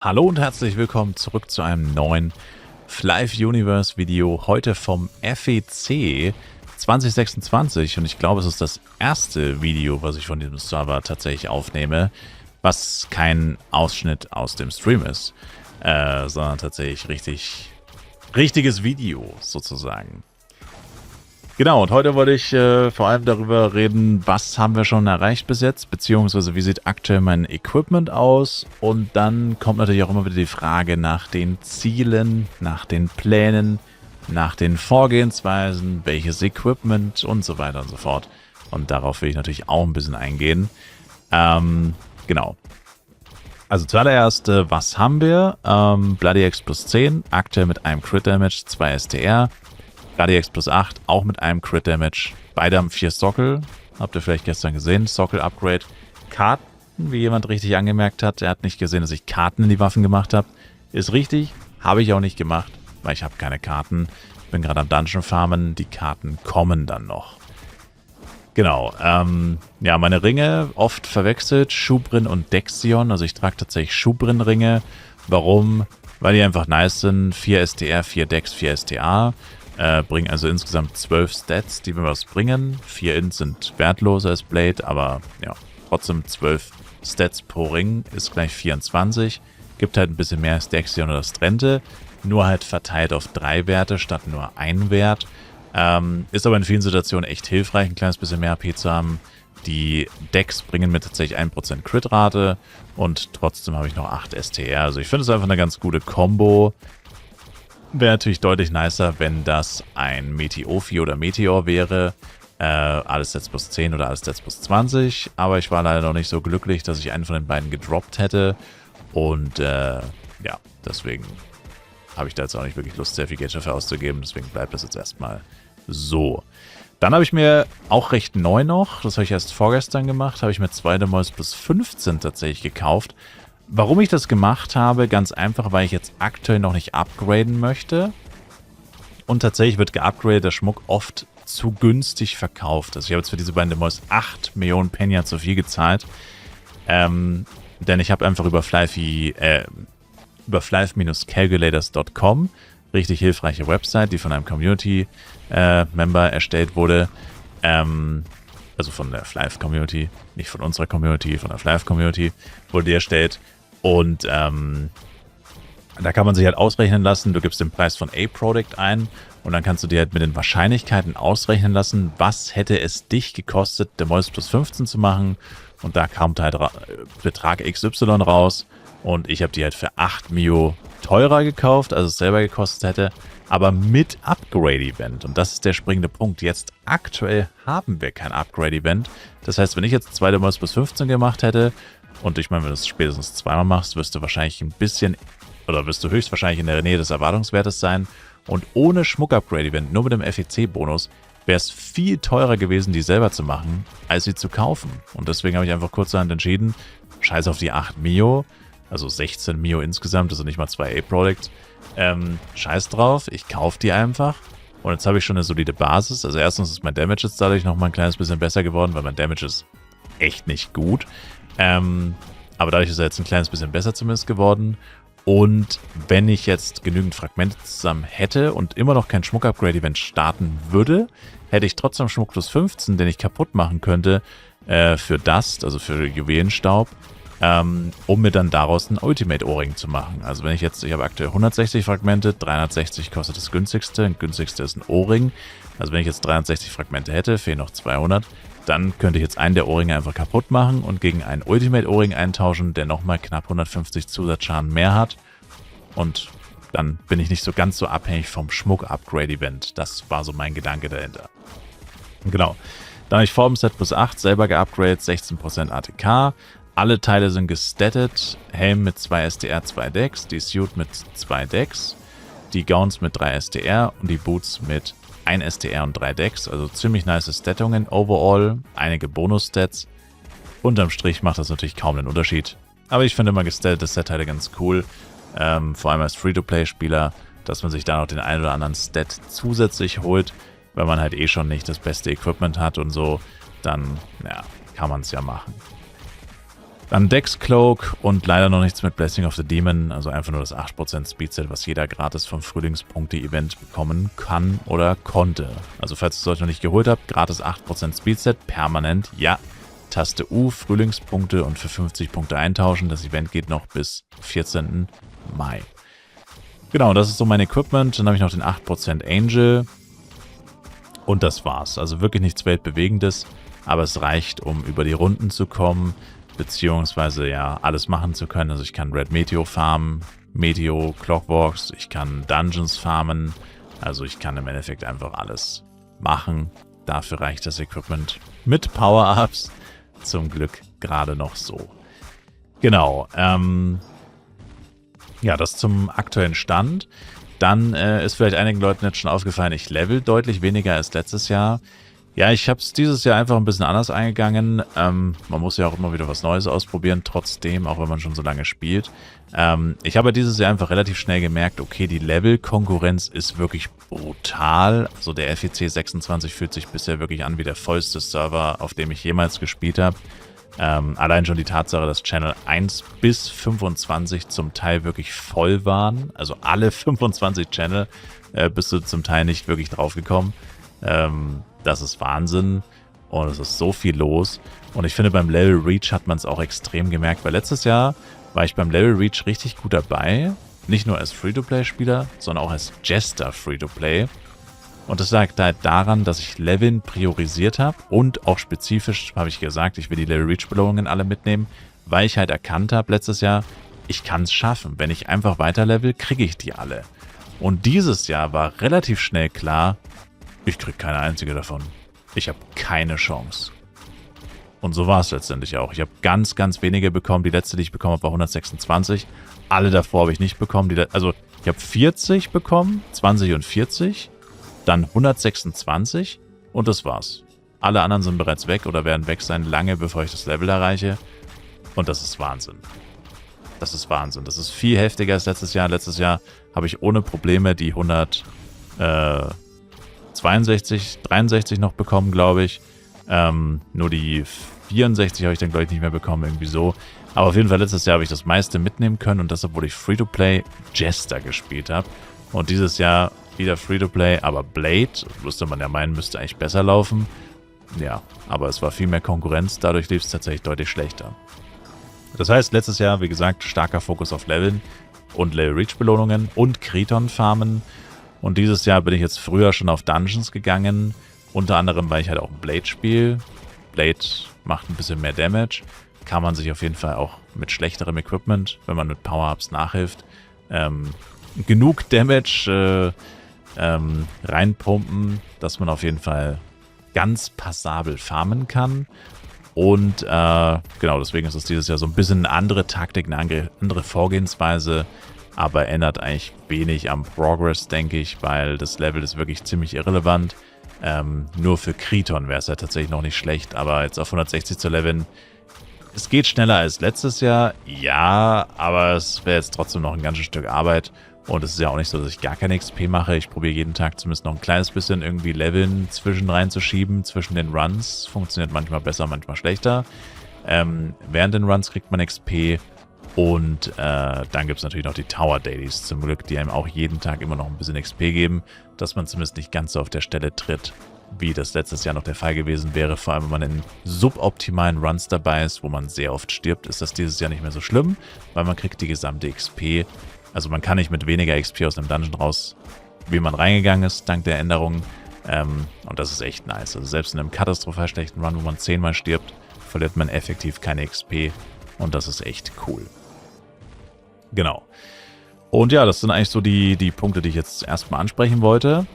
Hallo und herzlich willkommen zurück zu einem neuen Flive Universe Video. Heute vom FEC 2026 und ich glaube, es ist das erste Video, was ich von diesem Server tatsächlich aufnehme, was kein Ausschnitt aus dem Stream ist, sondern tatsächlich richtiges Video sozusagen. Genau, und heute wollte ich vor allem darüber reden, was haben wir schon erreicht bis jetzt, beziehungsweise wie sieht aktuell mein Equipment aus. Und dann kommt natürlich auch immer wieder die Frage nach den Zielen, nach den Plänen, nach den Vorgehensweisen, welches Equipment und so weiter und so fort. Und darauf will ich natürlich auch ein bisschen eingehen. Genau. Also zuallererst, was haben wir? Bloody X plus 10, aktuell mit einem Crit Damage, 2 STR. Bloody X plus 8, auch mit einem Crit Damage. Beide haben 4 Sockel. Habt ihr vielleicht gestern gesehen. Sockel Upgrade. Karten, wie jemand richtig angemerkt hat. Er hat nicht gesehen, dass ich Karten in die Waffen gemacht habe. Ist richtig. Habe ich auch nicht gemacht, weil ich habe keine Karten. Bin gerade am Dungeon farmen. Die Karten kommen dann noch. Genau. Ja, meine Ringe oft verwechselt. Schubrin und Dexion. Also ich trage tatsächlich Schubrin-Ringe. Warum? Weil die einfach nice sind. 4 STR, 4 Dex, 4 STA. Bringen also insgesamt 12 Stats, die mir was bringen. 4 Int sind wertloser als Blade, aber ja, trotzdem 12 Stats pro Ring ist gleich 24. Gibt halt ein bisschen mehr als Dexion oder Strente, nur halt verteilt auf 3 Werte statt nur 1 Wert. Ist aber in vielen Situationen echt hilfreich, ein kleines bisschen mehr AP zu haben. Die Decks bringen mir tatsächlich 1% Crit-Rate und trotzdem habe ich noch 8 STR. Also ich finde es einfach eine ganz gute Kombo. Wäre natürlich deutlich nicer, wenn das ein Meteofi oder Meteor wäre. Alles Stats plus 10 oder alles Stats plus 20. Aber ich war leider noch nicht so glücklich, dass ich einen von den beiden gedroppt hätte. Und ja, deswegen habe ich da jetzt auch nicht wirklich Lust, sehr viel Geld dafür auszugeben. Deswegen bleibt das jetzt erstmal so. Dann habe ich mir auch recht neu noch, das habe ich erst vorgestern gemacht, habe ich mir 2 Demols plus 15 tatsächlich gekauft. Warum ich das gemacht habe, ganz einfach, weil ich jetzt aktuell noch nicht upgraden möchte. Und tatsächlich wird geupgradeter Schmuck oft zu günstig verkauft. Also ich habe jetzt für diese beiden Demos 8 Millionen Penya zu viel gezahlt. Denn ich habe einfach über flive-calculators.com, richtig hilfreiche Website, die von einem Community-Member erstellt wurde. Also von der Flive-Community, nicht von unserer Community, von der Flive-Community wurde die erstellt. Und da kann man sich halt ausrechnen lassen, du gibst den Preis von A-Product ein und dann kannst du dir halt mit den Wahrscheinlichkeiten ausrechnen lassen, was hätte es dich gekostet, Demols plus 15 zu machen. Und da kam halt Betrag XY raus und ich habe die halt für 8 Mio teurer gekauft, als es selber gekostet hätte, aber mit Upgrade-Event. Und das ist der springende Punkt. Jetzt aktuell haben wir kein Upgrade-Event. Das heißt, wenn ich jetzt 2 Demols plus 15 gemacht hätte, und ich meine, wenn du es spätestens zweimal machst, wirst du wahrscheinlich ein bisschen, oder wirst du höchstwahrscheinlich in der Nähe des Erwartungswertes sein. Und ohne Schmuck-Upgrade-Event, nur mit dem FEC-Bonus, wäre es viel teurer gewesen, die selber zu machen, als sie zu kaufen. Und deswegen habe ich einfach kurzerhand entschieden, scheiß auf die 8 Mio, also 16 Mio insgesamt, also nicht mal 2 A-Products. Scheiß drauf, ich kaufe die einfach. Und jetzt habe ich schon eine solide Basis. Also erstens ist mein Damage jetzt dadurch nochmal ein kleines bisschen besser geworden, weil mein Damage ist echt nicht gut. Aber dadurch ist er jetzt ein kleines bisschen besser zumindest geworden. Und wenn ich jetzt genügend Fragmente zusammen hätte und immer noch kein Schmuck-Upgrade-Event starten würde, hätte ich trotzdem Schmuck plus 15, den ich kaputt machen könnte für Dust, also für Juwelenstaub, um mir dann daraus einen Ultimate-Ohrring zu machen. Also wenn ich habe aktuell 160 Fragmente, 360 kostet das günstigste, ein günstigste ist ein Ohrring. Also wenn ich jetzt 360 Fragmente hätte, fehlen noch 200, dann könnte ich jetzt einen der Ohrringe einfach kaputt machen und gegen einen Ultimate-Ohrring eintauschen, der nochmal knapp 150 Zusatzschaden mehr hat. Und dann bin ich nicht so ganz so abhängig vom Schmuck-Upgrade-Event. Das war so mein Gedanke dahinter. Genau. Dann habe ich Form-Set plus 8 selber geupgradet, 16% ATK. Alle Teile sind gestattet. Helm mit 2 STR, 2 Dex. Die Suit mit 2 Dex. Die Gowns mit 3 STR und die Boots mit 1 STR und 3 Dex. Also ziemlich nice Stattungen overall. Einige Bonus-Stats. Unterm Strich macht das natürlich kaum einen Unterschied. Aber ich finde immer gestattete Set-Teile ganz cool. Vor allem als Free-to-Play-Spieler, dass man sich da noch den einen oder anderen Stat zusätzlich holt, weil man halt eh schon nicht das beste Equipment hat und so. Dann, ja, kann man es ja machen. Dann Dex Cloak und leider noch nichts mit Blessing of the Demon, also einfach nur das 8% Speedset, was jeder gratis vom Frühlingspunkte-Event bekommen kann oder konnte. Also falls ihr es euch noch nicht geholt habt, gratis 8% Speedset, permanent, ja. Taste U, Frühlingspunkte und für 50 Punkte eintauschen. Das Event geht noch bis 14. Mai. Genau, das ist so mein Equipment. Dann habe ich noch den 8% Angel. Und das war's. Also wirklich nichts Weltbewegendes, aber es reicht, um über die Runden zu kommen, beziehungsweise ja alles machen zu können. Also ich kann Red Meteo farmen, Meteo, Clockworks, ich kann Dungeons farmen. Also ich kann im Endeffekt einfach alles machen. Dafür reicht das Equipment mit Power-Ups zum Glück gerade noch so. Genau, ja, das zum aktuellen Stand. Dann ist vielleicht einigen Leuten jetzt schon aufgefallen, ich level deutlich weniger als letztes Jahr. Ja, ich habe es dieses Jahr einfach ein bisschen anders eingegangen. Man muss ja auch immer wieder was Neues ausprobieren, trotzdem, auch wenn man schon so lange spielt. Ich habe dieses Jahr einfach relativ schnell gemerkt, okay, die Level-Konkurrenz ist wirklich brutal. Also der FEC 26 fühlt sich bisher wirklich an wie der vollste Server, auf dem ich jemals gespielt habe. Allein schon die Tatsache, dass Channel 1 bis 25 zum Teil wirklich voll waren. Also alle 25 Channel bist du zum Teil nicht wirklich draufgekommen. Das ist Wahnsinn und es ist so viel los. Und ich finde, beim Level Reach hat man es auch extrem gemerkt, weil letztes Jahr war ich beim Level Reach richtig gut dabei. Nicht nur als Free-to-Play-Spieler, sondern auch als Jester Free-to-Play. Und das lag halt daran, dass ich Leveln priorisiert habe und auch spezifisch habe ich gesagt, ich will die Level Reach Belohnungen alle mitnehmen, weil ich halt erkannt habe letztes Jahr, ich kann es schaffen. Wenn ich einfach weiter level, kriege ich die alle. Und dieses Jahr war relativ schnell klar, ich kriege keine einzige davon. Ich habe keine Chance. Und so war es letztendlich auch. Ich habe ganz, ganz wenige bekommen. Die letzte, die ich bekommen habe, war 126. Alle davor habe ich nicht bekommen. Also ich habe 40 bekommen, 20 und 40. Dann 126 und das war's. Alle anderen sind bereits weg oder werden weg sein, lange bevor ich das Level erreiche. Und das ist Wahnsinn. Das ist Wahnsinn. Das ist viel heftiger als letztes Jahr. Letztes Jahr habe ich ohne Probleme die 162, 63 noch bekommen, glaube ich. Nur die 64 habe ich dann, glaube ich, nicht mehr bekommen, irgendwie so. Aber auf jeden Fall letztes Jahr habe ich das meiste mitnehmen können und das, obwohl ich Free-to-Play Jester gespielt habe. Und dieses Jahr wieder Free-to-Play, aber Blade, müsste man ja meinen, müsste eigentlich besser laufen. Ja, aber es war viel mehr Konkurrenz, dadurch lief es tatsächlich deutlich schlechter. Das heißt, letztes Jahr, wie gesagt, starker Fokus auf Leveln und Level-Reach-Belohnungen und Kriton-Farmen. Und dieses Jahr bin ich jetzt früher schon auf Dungeons gegangen. Unter anderem, weil ich halt auch ein Blade spiele. Blade macht ein bisschen mehr Damage. Kann man sich auf jeden Fall auch mit schlechterem Equipment, wenn man mit Power-Ups nachhilft, genug Damage reinpumpen, dass man auf jeden Fall ganz passabel farmen kann. Und genau, deswegen ist es dieses Jahr so ein bisschen eine andere Taktik, eine andere Vorgehensweise, aber ändert eigentlich wenig am Progress, denke ich, weil das Level ist wirklich ziemlich irrelevant. Nur für Kriton wäre es ja tatsächlich noch nicht schlecht, aber jetzt auf 160 zu leveln, es geht schneller als letztes Jahr, ja, aber es wäre jetzt trotzdem noch ein ganzes Stück Arbeit. Und es ist ja auch nicht so, dass ich gar keine XP mache. Ich probiere jeden Tag zumindest noch ein kleines bisschen irgendwie Leveln zwischen reinzuschieben, zwischen den Runs. Funktioniert manchmal besser, manchmal schlechter. Während den Runs kriegt man XP. Und dann gibt es natürlich noch die Tower Dailies zum Glück, die einem auch jeden Tag immer noch ein bisschen XP geben, dass man zumindest nicht ganz so auf der Stelle tritt, wie das letztes Jahr noch der Fall gewesen wäre. Vor allem, wenn man in suboptimalen Runs dabei ist, wo man sehr oft stirbt, ist das dieses Jahr nicht mehr so schlimm, weil man kriegt die gesamte XP. Also man kann nicht mit weniger XP aus einem Dungeon raus, wie man reingegangen ist, dank der Änderungen. Und das ist echt nice. Also selbst in einem katastrophal schlechten Run, wo man 10-mal stirbt, verliert man effektiv keine XP. Und das ist echt cool. Genau. Und ja, das sind eigentlich so die Punkte, die ich jetzt erstmal ansprechen wollte.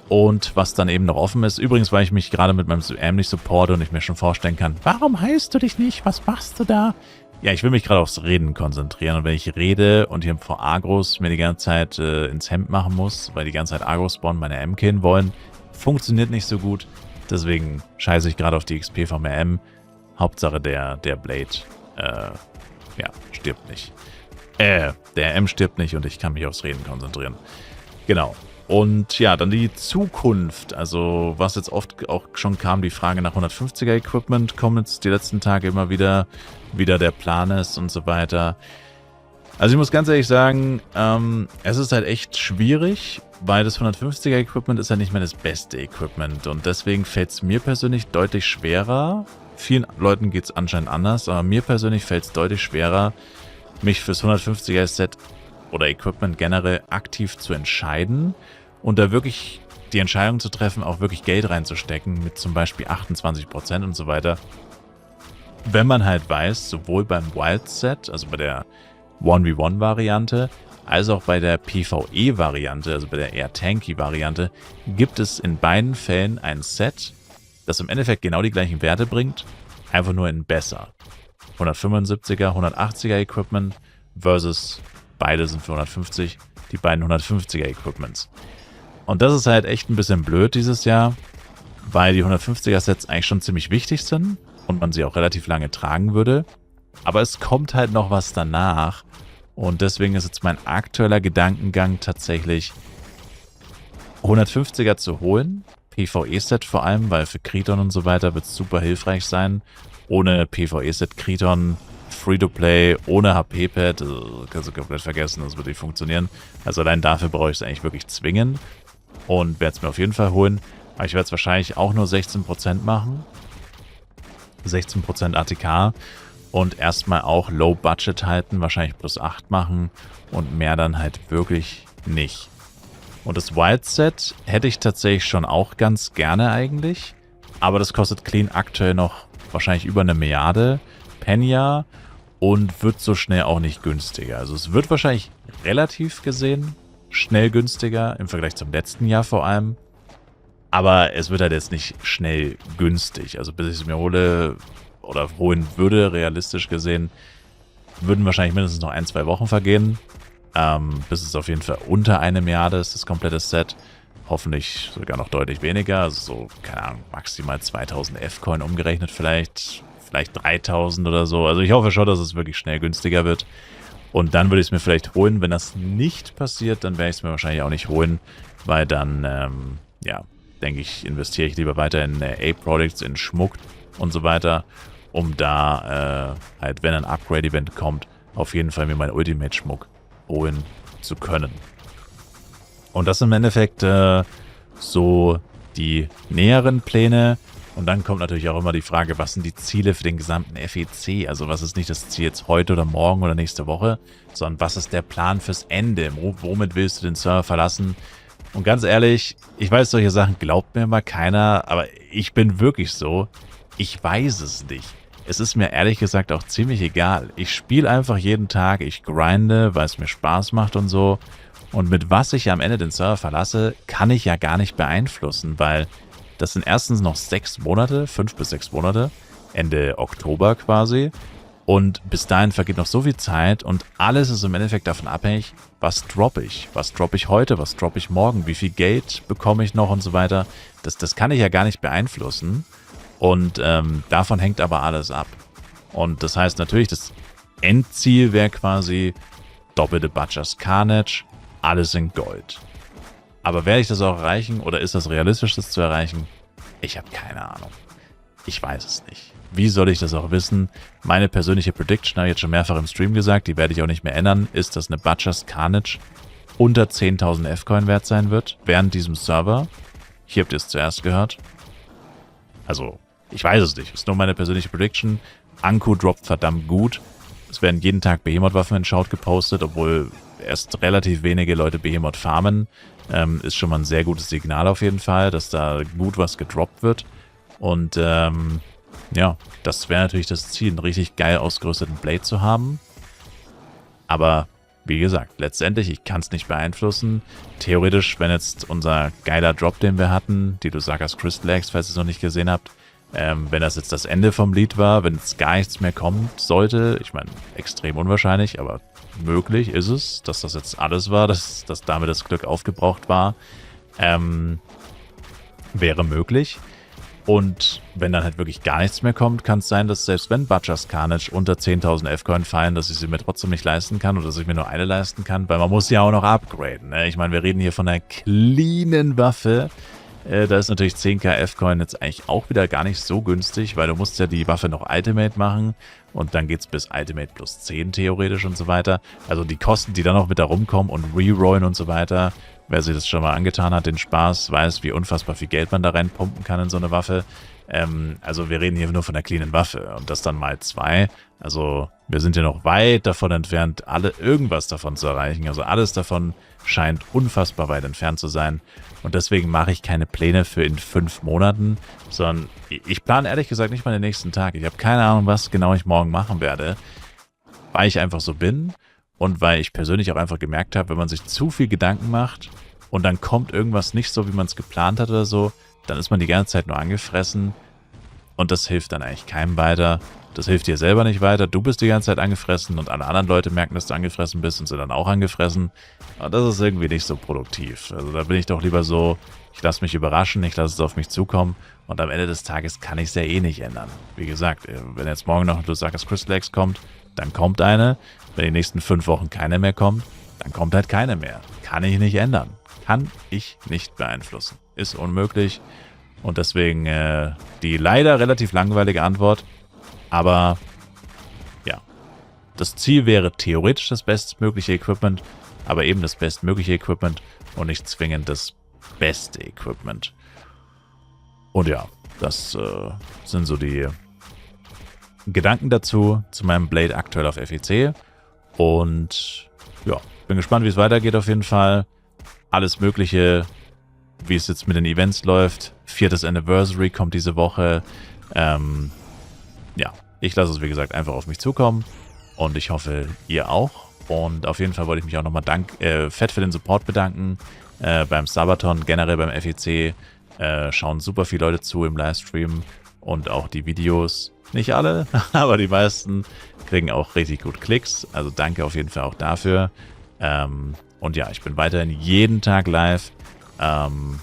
Und was dann eben noch offen ist, übrigens, weil ich mich gerade mit meinem CM nicht supporte und ich mir schon vorstellen kann, warum heilst du dich nicht? Was machst du da? Ja, ich will mich gerade aufs Reden konzentrieren und wenn ich rede und hier vor Agros mir die ganze Zeit ins Hemd machen muss, weil die ganze Zeit Agros spawnen, meine M killen wollen, funktioniert nicht so gut. Deswegen scheiße ich gerade auf die XP vom RM. Hauptsache der Blade, ja, stirbt nicht. Der RM stirbt nicht und ich kann mich aufs Reden konzentrieren. Genau. Und ja, dann die Zukunft. Also was jetzt oft auch schon kam, die Frage nach 150er Equipment, kommt jetzt die letzten Tage immer wieder, wie da der Plan ist und so weiter. Also ich muss ganz ehrlich sagen, es ist halt echt schwierig, weil das 150er Equipment ist ja nicht mehr das beste Equipment. Und deswegen fällt es mir persönlich deutlich schwerer. Vielen Leuten geht es anscheinend anders, aber mir persönlich fällt es deutlich schwerer, mich fürs 150er Set oder Equipment generell aktiv zu entscheiden und da wirklich die Entscheidung zu treffen, auch wirklich Geld reinzustecken mit zum Beispiel 28% und so weiter. Wenn man halt weiß, sowohl beim Wild Set, also bei der 1v1-Variante, als auch bei der PvE-Variante, also bei der eher Tanky-Variante, gibt es in beiden Fällen ein Set, das im Endeffekt genau die gleichen Werte bringt, einfach nur in besser. 175er, 180er Equipment versus beide sind für 150, die beiden 150er Equipments. Und das ist halt echt ein bisschen blöd dieses Jahr, weil die 150er Sets eigentlich schon ziemlich wichtig sind und man sie auch relativ lange tragen würde. Aber es kommt halt noch was danach und deswegen ist jetzt mein aktueller Gedankengang tatsächlich 150er zu holen, PvE-Set vor allem, weil für Kriton und so weiter wird es super hilfreich sein. Ohne PvE-Set Kriton, Free-to-Play, ohne HP-Pad, kannst du komplett vergessen, das wird nicht funktionieren. Also allein dafür brauche ich es eigentlich wirklich zwingend und werde es mir auf jeden Fall holen. Aber ich werde es wahrscheinlich auch nur 16% machen. 16% ATK und erstmal auch Low Budget halten, wahrscheinlich plus 8 machen und mehr dann halt wirklich nicht. Und das Wild Set hätte ich tatsächlich schon auch ganz gerne eigentlich, aber das kostet clean aktuell noch wahrscheinlich über 1 Milliarde Penja und wird so schnell auch nicht günstiger. Also es wird wahrscheinlich relativ gesehen schnell günstiger, im Vergleich zum letzten Jahr vor allem. Aber es wird halt jetzt nicht schnell günstig. Also bis ich es mir hole oder holen würde, realistisch gesehen, würden wahrscheinlich mindestens noch 1-2 Wochen vergehen. Bis es auf jeden Fall unter 1 Milliarde ist, das komplette Set. Hoffentlich sogar noch deutlich weniger. Also so, keine Ahnung, maximal 2000 F-Coin umgerechnet vielleicht 3000 oder so. Also ich hoffe schon, dass es wirklich schnell günstiger wird. Und dann würde ich es mir vielleicht holen. Wenn das nicht passiert, dann werde ich es mir wahrscheinlich auch nicht holen, weil dann, ja, denke ich, investiere ich lieber weiter in A-Products, in Schmuck und so weiter, um da halt, wenn ein Upgrade-Event kommt, auf jeden Fall mir meinen Ultimate-Schmuck holen zu können. Und das sind im Endeffekt so die näheren Pläne. Und dann kommt natürlich auch immer die Frage, was sind die Ziele für den gesamten FEC? Also was ist nicht das Ziel jetzt heute oder morgen oder nächste Woche, sondern was ist der Plan fürs Ende? Womit willst du den Server verlassen? Und ganz ehrlich, ich weiß, solche Sachen glaubt mir mal keiner, aber ich bin wirklich so, ich weiß es nicht. Es ist mir ehrlich gesagt auch ziemlich egal. Ich spiele einfach jeden Tag, ich grinde, weil es mir Spaß macht und so. Und mit was ich am Ende den Server verlasse, kann ich ja gar nicht beeinflussen, weil das sind erstens noch 6 Monate, 5 bis 6 Monate, Ende Oktober quasi. Und bis dahin vergeht noch so viel Zeit und alles ist im Endeffekt davon abhängig, was droppe ich. Was droppe ich heute, was droppe ich morgen, wie viel Geld bekomme ich noch und so weiter. Das kann ich ja gar nicht beeinflussen. Und davon hängt aber alles ab. Und das heißt natürlich, das Endziel wäre quasi doppelte Butchers Carnage, alles in Gold. Aber werde ich das auch erreichen oder ist das realistisch, das zu erreichen? Ich habe keine Ahnung. Ich weiß es nicht. Wie soll ich das auch wissen? Meine persönliche Prediction, habe ich jetzt schon mehrfach im Stream gesagt, die werde ich auch nicht mehr ändern, ist, dass eine Butchers Carnage unter 10.000 F-Coin wert sein wird, während diesem Server. Hier habt ihr es zuerst gehört. Also, ich weiß es nicht. Ist nur meine persönliche Prediction. Anku droppt verdammt gut. Es werden jeden Tag Behemoth-Waffen in Shout gepostet, obwohl erst relativ wenige Leute Behemoth farmen. Ist schon mal ein sehr gutes Signal auf jeden Fall, dass da gut was gedroppt wird. Und ja, das wäre natürlich das Ziel, einen richtig geil ausgerüsteten Blade zu haben. Aber wie gesagt, letztendlich, ich kann es nicht beeinflussen. Theoretisch, wenn jetzt unser geiler Drop, den wir hatten, die Lusakas Crystal Eggs, falls ihr es noch nicht gesehen habt, wenn das jetzt das Ende vom Lied war, wenn jetzt gar nichts mehr kommen sollte, ich meine, extrem unwahrscheinlich, aber möglich ist es, dass das jetzt alles war, dass damit das Glück aufgebraucht war, wäre möglich. Und wenn dann halt wirklich gar nichts mehr kommt, kann es sein, dass selbst wenn Butcher's Carnage unter 10.000 F-Coin fallen, dass ich sie mir trotzdem nicht leisten kann oder dass ich mir nur eine leisten kann, weil man muss ja auch noch upgraden. Ne? Ich meine, wir reden hier von einer cleanen Waffe. Da ist natürlich 10k F-Coin jetzt eigentlich auch wieder gar nicht so günstig, weil du musst ja die Waffe noch Ultimate machen und dann geht es bis Ultimate plus 10 theoretisch und so weiter. Also die Kosten, die dann noch mit da rumkommen und Rerollen und so weiter. Wer sich das schon mal angetan hat, den Spaß, weiß, wie unfassbar viel Geld man da reinpumpen kann in so eine Waffe. Also wir reden hier nur von der cleanen Waffe und das dann mal 2. Also wir sind ja noch weit davon entfernt, irgendwas davon zu erreichen. Also alles davon scheint unfassbar weit entfernt zu sein. Und deswegen mache ich keine Pläne für in 5 Monaten, sondern ich plane ehrlich gesagt nicht mal den nächsten Tag. Ich habe keine Ahnung, was genau ich morgen machen werde, weil ich einfach so bin. Und weil ich persönlich auch einfach gemerkt habe, wenn man sich zu viel Gedanken macht und dann kommt irgendwas nicht so, wie man es geplant hat oder so, dann ist man die ganze Zeit nur angefressen und das hilft dann eigentlich keinem weiter. Das hilft dir selber nicht weiter. Du bist die ganze Zeit angefressen und alle anderen Leute merken, dass du angefressen bist und sind dann auch angefressen. Und das ist irgendwie nicht so produktiv. Also da bin ich doch lieber so, ich lasse mich überraschen, ich lasse es auf mich zukommen und am Ende des Tages kann ich es ja eh nicht ändern. Wie gesagt, wenn jetzt morgen noch ein Lusaka's Crystal X kommt, dann kommt eine. Wenn die nächsten 5 Wochen keine mehr kommt, dann kommt halt keine mehr. Kann ich nicht ändern. Kann ich nicht beeinflussen. Ist unmöglich. Und deswegen die leider relativ langweilige Antwort. Aber ja, das Ziel wäre theoretisch das bestmögliche Equipment, aber eben das bestmögliche Equipment und nicht zwingend das beste Equipment. Und ja, das sind so die Gedanken dazu, zu meinem Blade aktuell auf FEC. Und ja, bin gespannt, wie es weitergeht auf jeden Fall. Alles Mögliche, wie es jetzt mit den Events läuft. 4. Anniversary kommt diese Woche. Ja, ich lasse es wie gesagt einfach auf mich zukommen. Und ich hoffe, ihr auch. Und auf jeden Fall wollte ich mich auch nochmal fett für den Support bedanken. Beim Sabaton, generell beim FEC. Schauen super viele Leute zu im Livestream. Und auch die Videos. Nicht alle, aber die meisten kriegen auch richtig gut Klicks. Also danke auf jeden Fall auch dafür. Und ja, ich bin weiterhin jeden Tag live am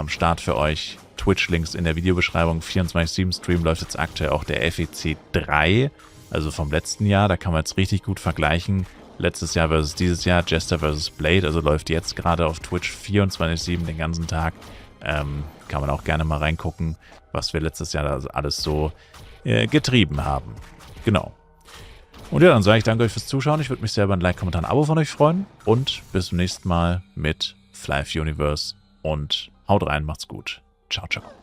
Start für euch. Twitch-Links in der Videobeschreibung. 24/7-Stream läuft jetzt aktuell auch der FEC 3, also vom letzten Jahr. Da kann man jetzt richtig gut vergleichen. Letztes Jahr versus dieses Jahr, Jester versus Blade. Also läuft jetzt gerade auf Twitch 24/7 den ganzen Tag. Kann man auch gerne mal reingucken, was wir letztes Jahr da alles so getrieben haben. Genau. Und ja, dann sage ich danke euch fürs Zuschauen. Ich würde mich sehr über ein Like, Kommentar, ein Abo von euch freuen. Und bis zum nächsten Mal mit Flive Universe. Und haut rein, macht's gut. Ciao, ciao.